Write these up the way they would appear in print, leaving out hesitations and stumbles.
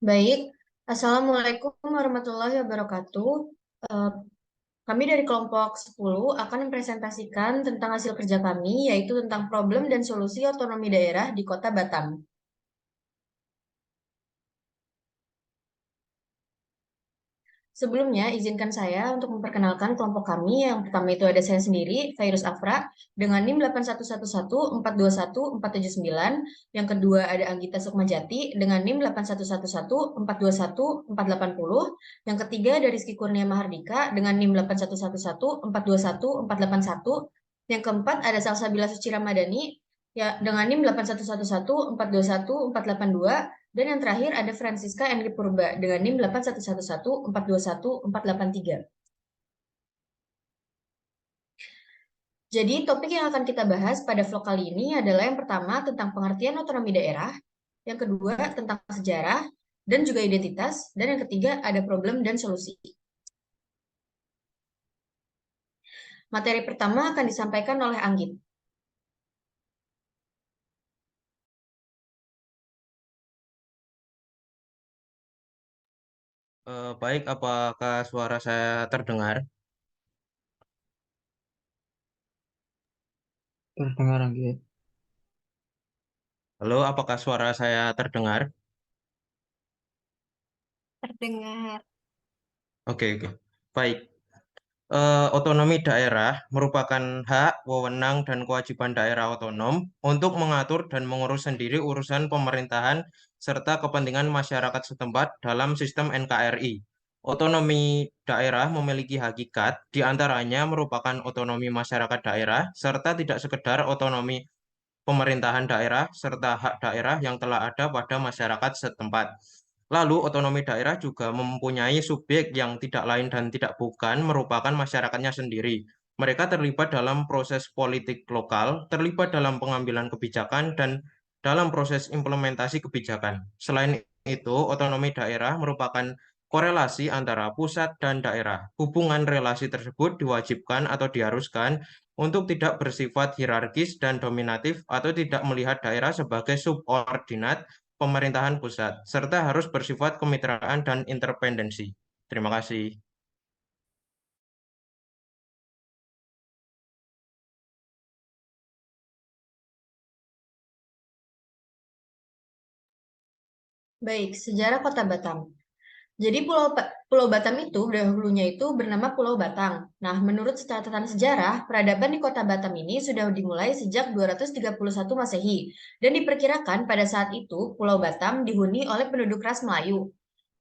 Baik, Assalamualaikum warahmatullahi wabarakatuh. Eh, Kami dari kelompok 10 akan mempresentasikan tentang hasil kerja kami, yaitu tentang problem dan solusi otonomi daerah di Kota Batam. Sebelumnya, izinkan saya untuk memperkenalkan kelompok kami. Yang pertama itu ada saya sendiri, Fairuz Afra, dengan NIM 81114214799. Yang kedua ada Anggita Sukmajati dengan NIM 8111421421480. Yang ketiga ada Rizky Kurnia Mahardika dengan NIM 8111421421481. Yang keempat ada Salsabila Suci Ramadhani ya dengan NIM 8111421421482. Dan yang terakhir ada Francisca Enri Purba dengan NIM 8111421421483. Jadi topik yang akan kita bahas pada vlog kali ini adalah yang pertama tentang pengertian otonomi daerah, yang kedua tentang sejarah dan juga identitas, dan yang ketiga ada problem dan solusi. Materi pertama akan disampaikan oleh Anggit. Baik, apakah suara saya terdengar? Terdengar, Anggit. Halo, apakah suara saya terdengar? Terdengar. Oke, oke. Baik. Otonomi daerah merupakan hak, wewenang, dan kewajiban daerah otonom untuk mengatur dan mengurus sendiri urusan pemerintahan serta kepentingan masyarakat setempat dalam sistem NKRI. Otonomi daerah memiliki hakikat, diantaranya merupakan otonomi masyarakat daerah, serta tidak sekedar otonomi pemerintahan daerah serta hak daerah yang telah ada pada masyarakat setempat. Lalu, otonomi daerah juga mempunyai subjek yang tidak lain dan tidak bukan merupakan masyarakatnya sendiri. Mereka terlibat dalam proses politik lokal, terlibat dalam pengambilan kebijakan, dan dalam proses implementasi kebijakan. Selain itu, otonomi daerah merupakan korelasi antara pusat dan daerah. Hubungan relasi tersebut diwajibkan atau diharuskan untuk tidak bersifat hierarkis dan dominatif atau tidak melihat daerah sebagai subordinat pemerintahan pusat, serta harus bersifat kemitraan dan intervendensi. Terima kasih. Baik, sejarah Kota Batam. Jadi Pulau Batam itu dahulunya itu bernama Pulau Batang. Nah, menurut catatan sejarah, peradaban di Kota Batam ini sudah dimulai sejak 231 Masehi dan diperkirakan pada saat itu Pulau Batam dihuni oleh penduduk ras Melayu.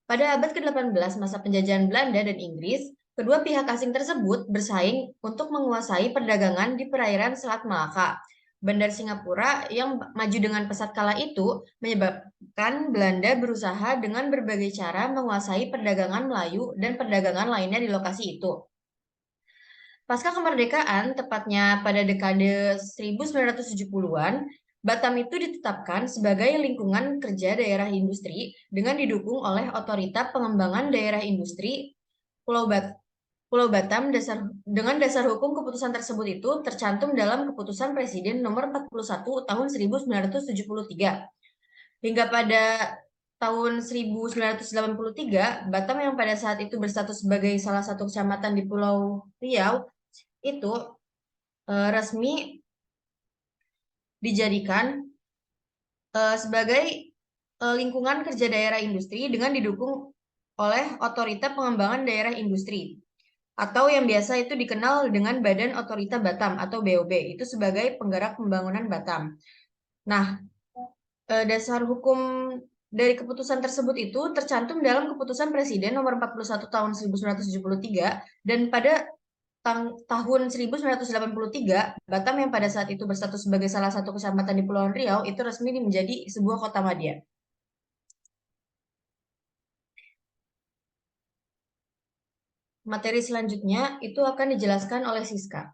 Pada abad ke-18 masa penjajahan Belanda dan Inggris, kedua pihak asing tersebut bersaing untuk menguasai perdagangan di perairan Selat Malaka. Bandar Singapura yang maju dengan pesat kala itu menyebabkan Belanda berusaha dengan berbagai cara menguasai perdagangan Melayu dan perdagangan lainnya di lokasi itu. Pasca kemerdekaan, tepatnya pada dekade 1970-an, Batam itu ditetapkan sebagai lingkungan kerja daerah industri dengan didukung oleh Otorita Pengembangan Daerah Industri Pulau Pulau Batam dengan dasar hukum keputusan tersebut itu tercantum dalam Keputusan Presiden Nomor 41 Tahun 1973. Hingga pada tahun 1983, Batam yang pada saat itu berstatus sebagai salah satu kecamatan di Pulau Riau itu resmi dijadikan sebagai lingkungan kerja daerah industri dengan didukung oleh Otorita Pengembangan Daerah Industri atau yang biasa itu dikenal dengan Badan Otorita Batam atau BOB itu sebagai penggerak pembangunan Batam. Nah, dasar hukum dari keputusan tersebut itu tercantum dalam Keputusan Presiden Nomor 41 Tahun 1973 dan pada tahun 1983, Batam yang pada saat itu berstatus sebagai salah satu kecamatan di Pulau Riau itu resmi menjadi sebuah kota madya. Materi selanjutnya itu akan dijelaskan oleh Siska.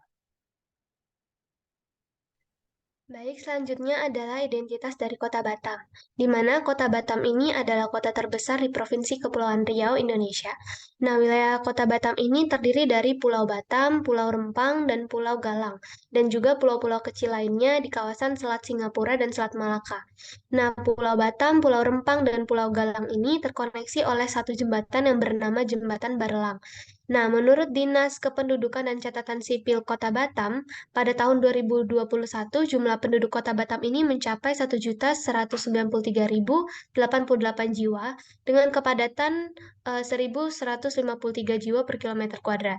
Baik, selanjutnya adalah identitas dari Kota Batam, di mana Kota Batam ini adalah kota terbesar di Provinsi Kepulauan Riau, Indonesia. Nah, wilayah Kota Batam ini terdiri dari Pulau Batam, Pulau Rempang, dan Pulau Galang, dan juga pulau-pulau kecil lainnya di kawasan Selat Singapura dan Selat Malaka. Nah, Pulau Batam, Pulau Rempang, dan Pulau Galang ini terkoneksi oleh satu jembatan yang bernama Jembatan Barelang. Nah, menurut Dinas Kependudukan dan Catatan Sipil Kota Batam, pada tahun 2021, jumlah penduduk Kota Batam ini mencapai 1.193.088 jiwa dengan kepadatan 1.153 jiwa per kilometer kuadrat.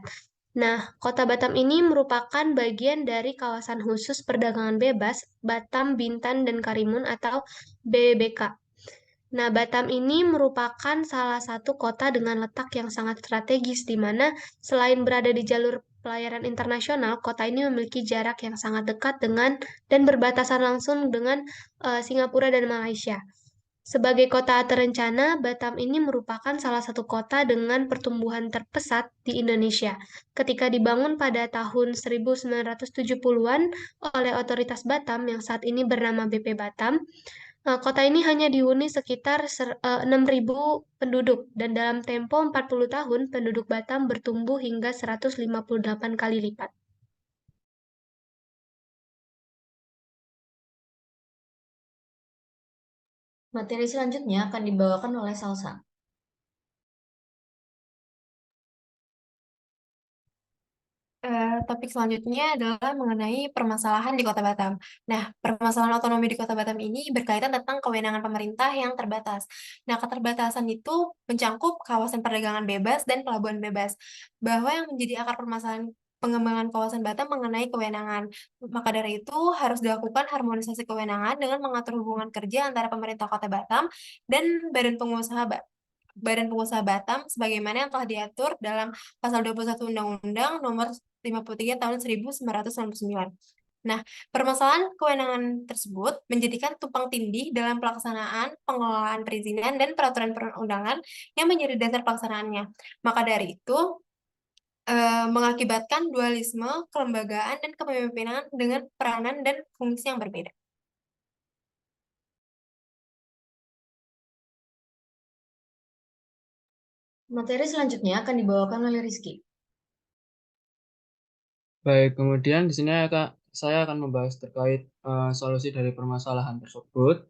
Nah, Kota Batam ini merupakan bagian dari kawasan khusus perdagangan bebas Batam, Bintan, dan Karimun atau BBK. Nah, Batam ini merupakan salah satu kota dengan letak yang sangat strategis, di mana selain berada di jalur pelayaran internasional, kota ini memiliki jarak yang sangat dekat dengan dan berbatasan langsung dengan Singapura dan Malaysia. Sebagai kota terencana, Batam ini merupakan salah satu kota dengan pertumbuhan terpesat di Indonesia. Ketika dibangun pada tahun 1970-an oleh otoritas Batam yang saat ini bernama BP Batam, kota ini hanya dihuni sekitar 6.000 penduduk dan dalam tempo 40 tahun penduduk Batam bertumbuh hingga 158 kali lipat. Materi selanjutnya akan dibawakan oleh Salsa. Topik selanjutnya adalah mengenai permasalahan di Kota Batam. Nah, permasalahan otonomi di Kota Batam ini berkaitan tentang kewenangan pemerintah yang terbatas. Nah, keterbatasan itu mencangkup kawasan perdagangan bebas dan pelabuhan bebas, bahwa yang menjadi akar permasalahan pengembangan kawasan Batam mengenai kewenangan. Maka dari itu harus dilakukan harmonisasi kewenangan dengan mengatur hubungan kerja antara pemerintah Kota Batam dan Badan Pengusaha Batam sebagaimana yang telah diatur dalam Pasal 21 Undang-Undang Nomor 53 Tahun 1999. Nah, permasalahan kewenangan tersebut menjadikan tumpang tindih dalam pelaksanaan pengelolaan perizinan dan peraturan perundangan yang menjadi dasar pelaksanaannya. Maka dari itu, mengakibatkan dualisme kelembagaan dan kepemimpinan dengan peranan dan fungsi yang berbeda. Materi selanjutnya akan dibawakan oleh Rizky. Baik, kemudian di sini saya akan membahas terkait solusi dari permasalahan tersebut.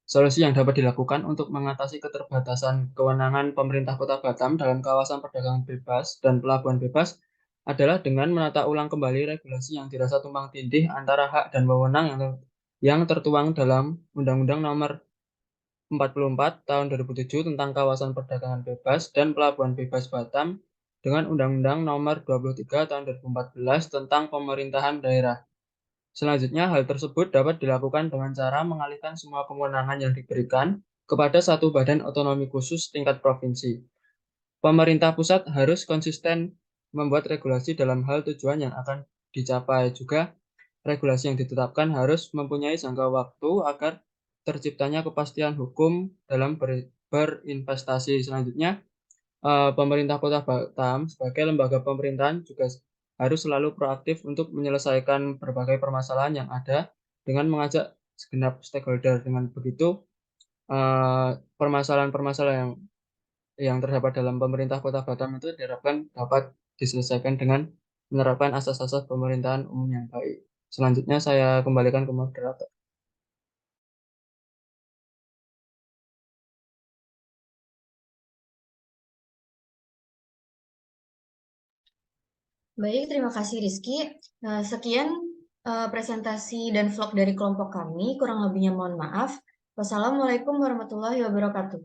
Solusi yang dapat dilakukan untuk mengatasi keterbatasan kewenangan pemerintah Kota Batam dalam kawasan perdagangan bebas dan pelabuhan bebas adalah dengan menata ulang kembali regulasi yang dirasa tumpang tindih antara hak dan wewenang yang tertuang dalam Undang-Undang Nomor 44 Tahun 2007 tentang Kawasan Perdagangan Bebas dan Pelabuhan Bebas Batam dengan Undang-Undang Nomor 23 Tahun 2014 tentang Pemerintahan Daerah. Selanjutnya, hal tersebut dapat dilakukan dengan cara mengalihkan semua kewenangan yang diberikan kepada satu badan otonomi khusus tingkat provinsi. Pemerintah pusat harus konsisten membuat regulasi dalam hal tujuan yang akan dicapai. Juga, regulasi yang ditetapkan harus mempunyai jangka waktu agar terciptanya kepastian hukum dalam berinvestasi. Selanjutnya, pemerintah Kota Batam sebagai lembaga pemerintahan juga harus selalu proaktif untuk menyelesaikan berbagai permasalahan yang ada dengan mengajak segenap stakeholder. Dengan begitu, permasalahan-permasalahan yang terdapat dalam pemerintah Kota Batam itu diharapkan dapat diselesaikan dengan menerapkan asas-asas pemerintahan umum yang baik. Selanjutnya saya kembalikan ke moderator. Baik, terima kasih Rizky. Sekian presentasi dan vlog dari kelompok kami. Kurang lebihnya mohon maaf. Wassalamualaikum warahmatullahi wabarakatuh.